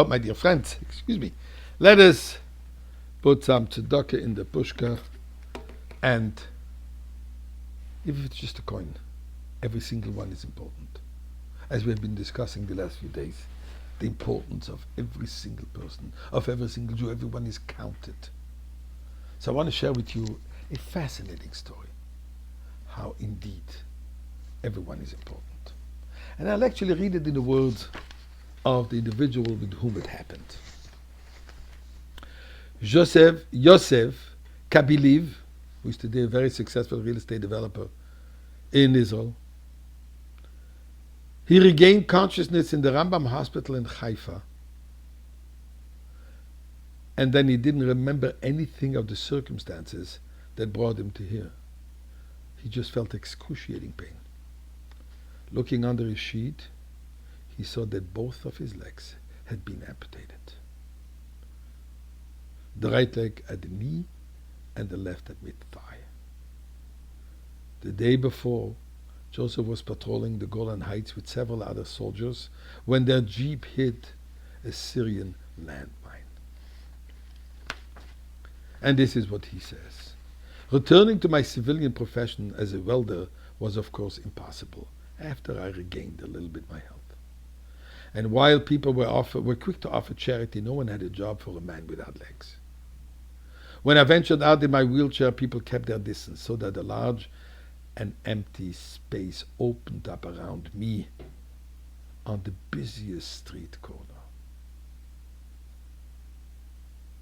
my dear friends, excuse me, let us put some tzedakah in the pushka, and if it's just a coin, every single one is important. As we have been discussing the last few days, the importance of every single person, of every single Jew, everyone is counted. So I want to share with you a fascinating story, how indeed everyone is important. And I'll actually read it in the words of the individual with whom it happened. Yosef Kabiliv, who is today a very successful real estate developer in Israel, he regained consciousness in the Rambam hospital in Haifa, and then he didn't remember anything of the circumstances that brought him to here. He just felt excruciating pain. Looking under his sheet, he saw that both of his legs had been amputated. The right leg at the knee and the left at mid-thigh. The day before, Joseph was patrolling the Golan Heights with several other soldiers when their jeep hit a Syrian landmine. And this is what he says. Returning to my civilian profession as a welder was of course impossible after I regained a little bit my health. And while people were quick to offer charity, no one had a job for a man without legs. When I ventured out in my wheelchair, people kept their distance so that a large and empty space opened up around me on the busiest street corner.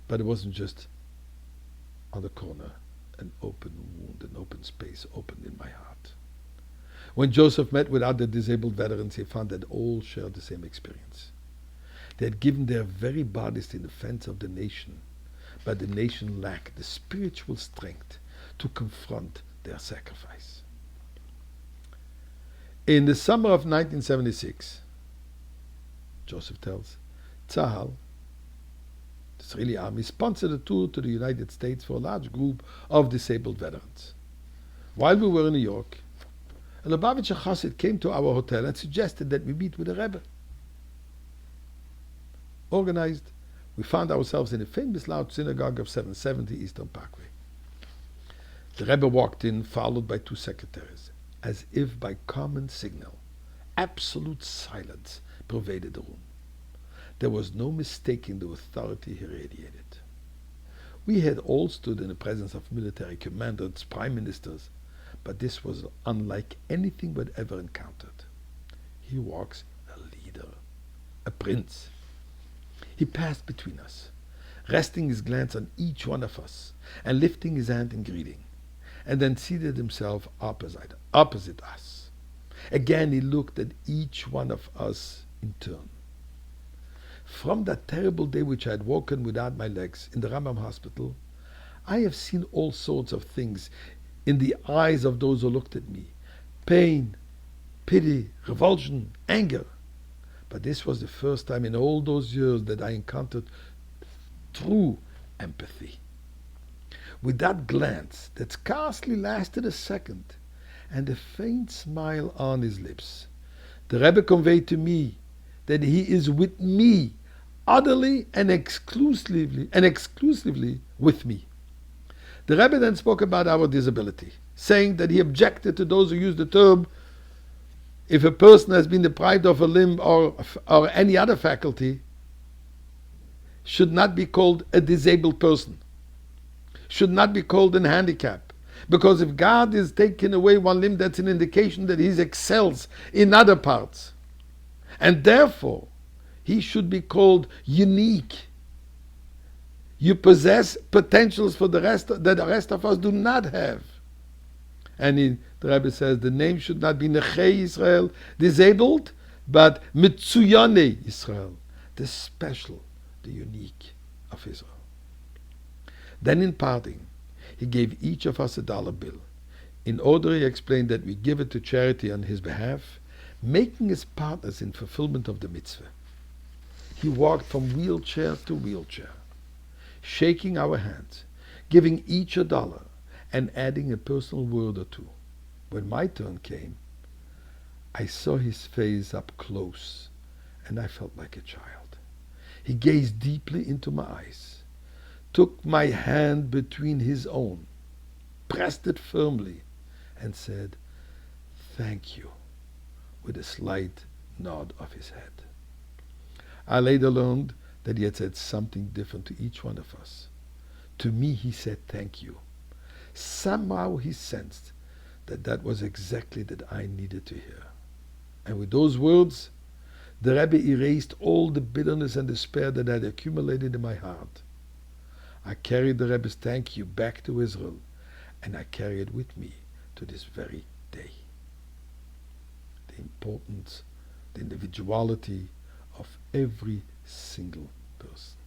But it wasn't just on the corner. An open wound, an open space opened in my heart. When Joseph met with other disabled veterans, he found that all shared the same experience. They had given their very bodies in defense of the nation, but the nation lacked the spiritual strength to confront their sacrifice. In the summer of 1976, Joseph tells, Tzahal, the Israeli army, sponsored a tour to the United States for a large group of disabled veterans. While we were in New York, a Lubavitcher Chassid came to our hotel and suggested that we meet with the Rebbe. Organized, we found ourselves in a famous loud synagogue of 770 Eastern Parkway. The Rebbe walked in, followed by two secretaries. As if by common signal, absolute silence pervaded the room. There was no mistaking the authority he radiated. We had all stood in the presence of military commanders, prime ministers, but this was unlike anything we'd ever encountered. He walks a leader, a prince. He passed between us, resting his glance on each one of us and lifting his hand in greeting, and then seated himself opposite us. Again he looked at each one of us in turn. From that terrible day which I had woken without my legs in the Rambam hospital, I have seen all sorts of things in the eyes of those who looked at me. Pain, pity, revulsion, anger. But this was the first time in all those years that I encountered true empathy. With that glance that scarcely lasted a second, and a faint smile on his lips, the Rebbe conveyed to me that he is with me, utterly and exclusively with me. The Rebbe then spoke about our disability, saying that he objected to those who use the term, if a person has been deprived of a limb or any other faculty, should not be called a disabled person, should not be called a handicap. Because if God is taking away one limb, that's an indication that he excels in other parts. And therefore, he should be called unique. You possess potentials for the rest that the rest of us do not have. And the Rebbe says the name should not be Nechei Israel, disabled, but Mitzuyane Israel, the special, the unique of Israel. Then in parting, he gave each of us $1 bill. In order, he explained that we give it to charity on his behalf, making us partners in fulfillment of the mitzvah. He walked from wheelchair to wheelchair, shaking our hands, giving each $1, and adding a personal word or two. When my turn came, I saw his face up close, and I felt like a child. He gazed deeply into my eyes, took my hand between his own, pressed it firmly, and said, "Thank you," with a slight nod of his head. I later learned that he had said something different to each one of us. To me, he said, "Thank you." Somehow he sensed that that was exactly that I needed to hear. And with those words, the Rebbe erased all the bitterness and despair that had accumulated in my heart. I carried the Rebbe's thank you back to Israel, and I carry it with me to this very day. The importance, the individuality of every single person.